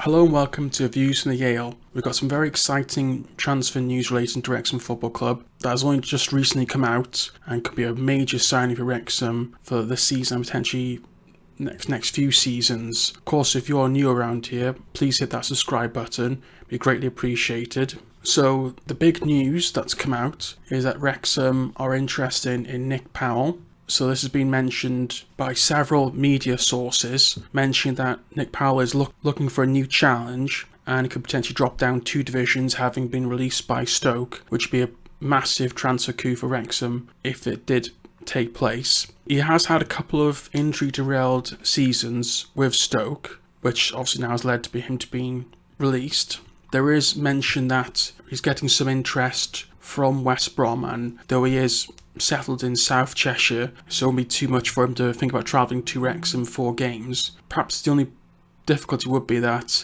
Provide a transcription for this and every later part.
Hello and welcome to Views from the Yale. We've got some very exciting transfer news relating to Wrexham Football Club that has only just recently come out and could be a major signing for Wrexham for this season and potentially next few seasons. Of course, if you're new around here, please hit that subscribe button. It'd be greatly appreciated. So the big news that's come out is that Wrexham are interested in Nick Powell. So this has been mentioned by several media sources, mentioning that Nick Powell is looking for a new challenge and could potentially drop down 2 divisions, having been released by Stoke, which would be a massive transfer coup for Wrexham if it did take place. He has had a couple of injury-derailed seasons with Stoke, which obviously now has led to him to being released. There is mention that he's getting some interest from West Brom, and though he is settled in South Cheshire, so it won't be too much for him to think about travelling to Wrexham for games. Perhaps the only difficulty would be that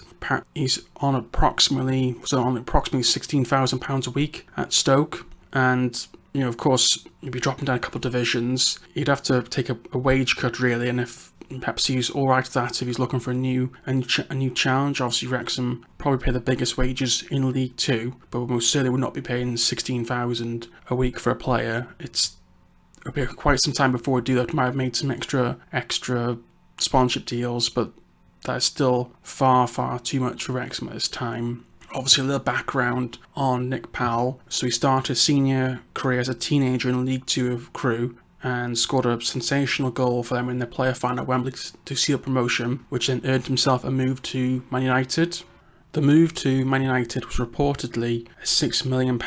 he's on approximately £16,000 a week at Stoke, and of course, he'd be dropping down a couple of divisions. He'd have to take a wage cut really, and if perhaps he's all right with that if he's looking for a new challenge. Obviously, Wrexham probably pay the biggest wages in League Two, but most certainly would not be paying £16,000 a week for a player. It'll be quite some time before we do that. We might have made some extra sponsorship deals, but that is still far too much for Wrexham at this time. Obviously, a little background on Nick Powell. So he started his senior career as a teenager in League Two of Crewe, and scored a sensational goal for them in the player final at Wembley to seal promotion, which then earned himself a move to Man United. The move to Man United was reportedly a £6 million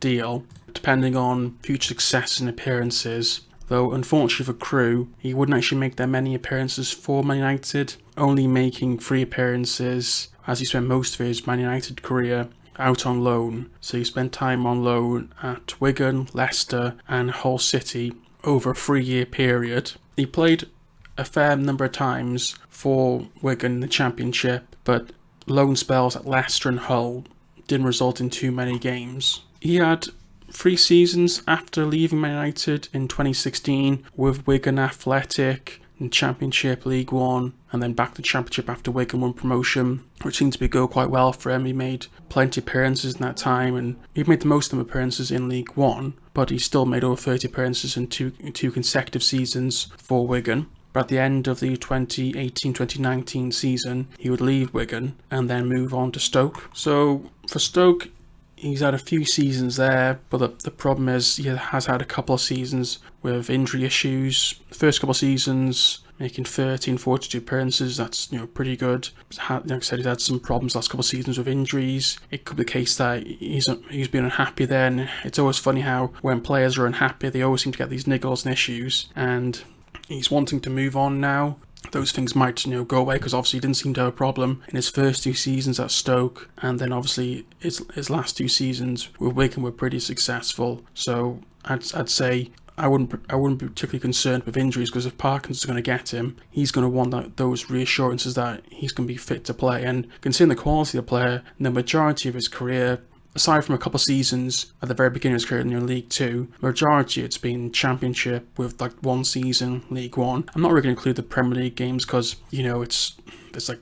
deal, depending on future success and appearances, though unfortunately for Crewe, he wouldn't actually make that many appearances for Man United, only making 3 appearances as he spent most of his Man United career out on loan. So he spent time on loan at Wigan, Leicester and Hull City over a 3-year period. He played a fair number of times for Wigan in the Championship, but loan spells at Leicester and Hull didn't result in too many games. He had 3 seasons after leaving Man United in 2016 with Wigan Athletic in Championship, League One, and then back to Championship after Wigan won promotion, which seemed to go quite well for him. He made plenty of appearances in that time, and he made the most of them appearances in League One, but he still made over 30 appearances in two consecutive seasons for Wigan. But at the end of the 2018-2019 season, he would leave Wigan and then move on to Stoke. So for Stoke, he's had a few seasons there, but the problem is he has had a couple of seasons with injury issues. The first couple of seasons, making 42 appearances, that's pretty good. Like I said, he's had some problems last couple of seasons with injuries. It could be the case that he's been unhappy there, and it's always funny how when players are unhappy, they always seem to get these niggles and issues, and he's wanting to move on now. Those things might go away, because obviously he didn't seem to have a problem in his first 2 seasons at Stoke, and then obviously his last 2 seasons with Wigan were pretty successful. So I'd say I wouldn't be particularly concerned with injuries, because if Parkinson's going to get him, he's going to want those reassurances that he's going to be fit to play. And considering the quality of the player, in the majority of his career, aside from a couple of seasons at the very beginning of his career in League Two, majority it's been Championship with 1 season League One. I'm not really going to include the Premier League games because there's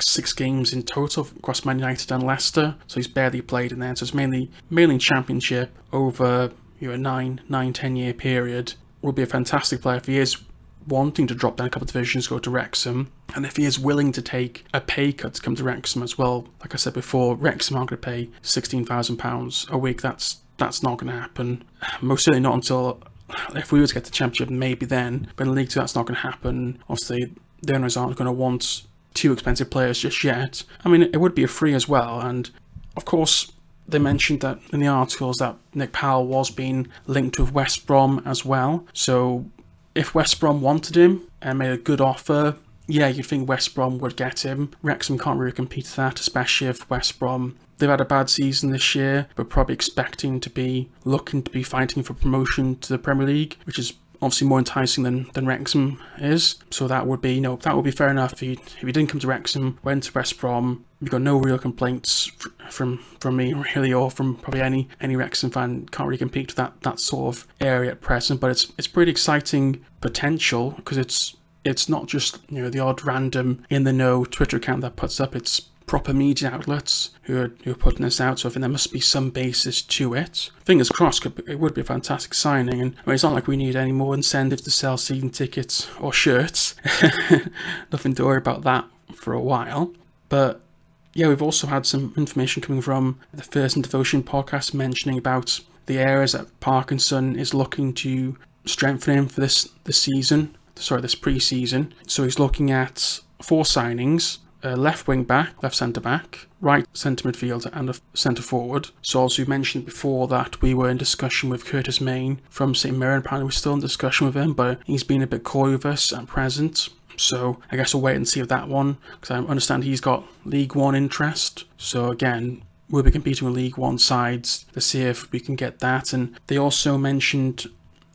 6 games in total across Man United and Leicester, so he's barely played in there. So it's mainly Championship over a 9-10 year period. Would be a fantastic player if he is wanting to drop down a couple of divisions, go to Wrexham, and if he is willing to take a pay cut to come to Wrexham as well. Like I said before, Wrexham aren't going to pay £16,000 a week. That's not going to happen. Most certainly not until, if we were to get the Championship, maybe then. But in League Two, that's not going to happen. Obviously, the owners aren't going to want 2 expensive players just yet. I mean, it would be a free as well, and of course, they mentioned that in the articles that Nick Powell was being linked with West Brom as well. So if West Brom wanted him and made a good offer, yeah, you'd think West Brom would get him. Wrexham can't really compete with that, especially if West Brom, they've had a bad season this year, but probably expecting to be fighting for promotion to the Premier League, which is obviously more enticing than Wrexham is. So that would be fair enough. If he didn't come to Wrexham, went to West Brom, you've got no real complaints from me really, or from probably any Wrexham fan. Can't really compete with that sort of area at present, but it's pretty exciting potential, because it's not just the odd random in the know Twitter account that puts up its proper media outlets who are putting this out, so I think there must be some basis to it. Fingers crossed, it would be a fantastic signing, and I mean, it's not like we need any more incentive to sell season tickets or shirts. Nothing to worry about that for a while. But yeah, we've also had some information coming from the First and Devotion podcast mentioning about the areas that Parkinson is looking to strengthen him for this pre-season. So he's looking at 4 signings: left wing back, left centre back, right centre midfielder, and a centre forward. So as we mentioned before that we were in discussion with Curtis Main from St Mirren. Apparently we're still in discussion with him, but he's been a bit coy with us at present. So I guess we'll wait and see with that one, because I understand he's got League One interest. So again, we'll be competing with League One sides to see if we can get that. And they also mentioned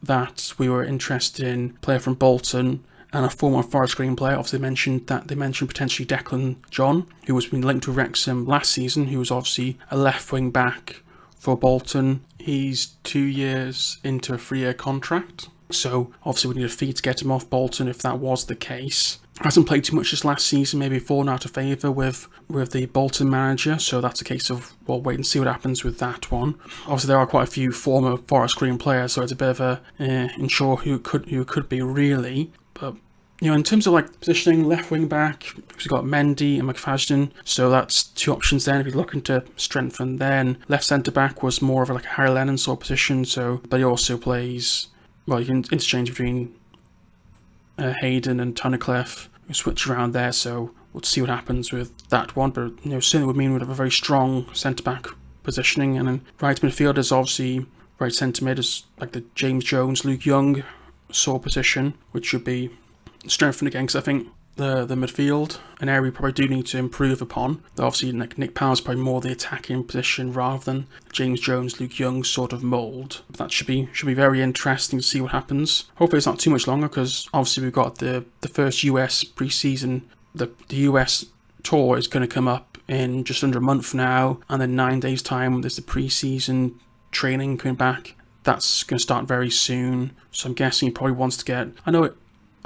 that we were interested in a player from Bolton and a former Forest Green player. Obviously they mentioned potentially Declan John, who was been linked to Wrexham last season, who was obviously a left wing back for Bolton. He's 2 years into a 3-year contract. So obviously we need a fee to get him off Bolton if that was the case. Hasn't played too much this last season, maybe fallen out of favour with the Bolton manager, so that's a case of, we'll wait and see what happens with that one. Obviously there are quite a few former Forest Green players, so it's a bit of a unsure who could be really. But you know, in terms of like positioning, left wing back, we've got Mendy and McFadden, so that's 2 options there if you're looking to strengthen. Then left centre back was more of like a Harry Lennon sort of position, but he also plays, well, you can interchange between Hayden and Tunnicliffe. We switch around there, so we'll see what happens with that one. But you know, certainly would mean we'd have a very strong centre back positioning. And then right midfield is obviously, right centre mid is like the James Jones, Luke Young sort of position, which should be strengthened again, because I think the midfield, an area we probably do need to improve upon. Obviously, like Nick Powell is probably more the attacking position rather than James Jones, Luke Young sort of mould. But that should be very interesting to see what happens. Hopefully it's not too much longer, because obviously we've got the first US pre-season. The US tour is going to come up in just under a month now, and then 9 days time there's the pre-season training coming back. That's going to start very soon. So I'm guessing he probably wants to get,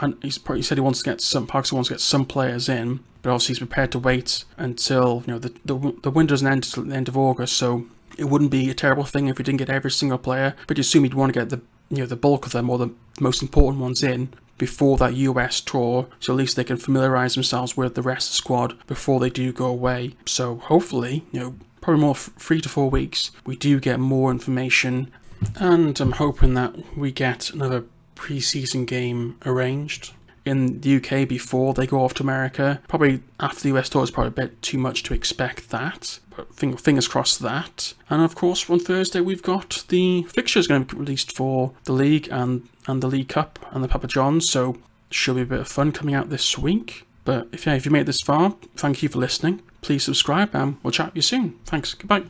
and he said he wants to get Parkinson wants to get some players in, but obviously he's prepared to wait until, you know, the window doesn't end until the end of August, so it wouldn't be a terrible thing if we didn't get every single player, but you assume he'd want to get the bulk of them, or the most important ones, in before that US tour, so at least they can familiarise themselves with the rest of the squad before they do go away. So hopefully, you know, probably more 3 to 4 weeks, we do get more information, and I'm hoping that we get another pre-season game arranged in the UK before they go off to America. Probably after the US tour is probably a bit too much to expect that, but fingers crossed that. And of course on Thursday we've got the fixtures going to be released for the league and the League Cup and the Papa John's, so should be a bit of fun coming out this week. But if you made it this far, thank you for listening. Please subscribe and we'll chat with you soon. Thanks, goodbye.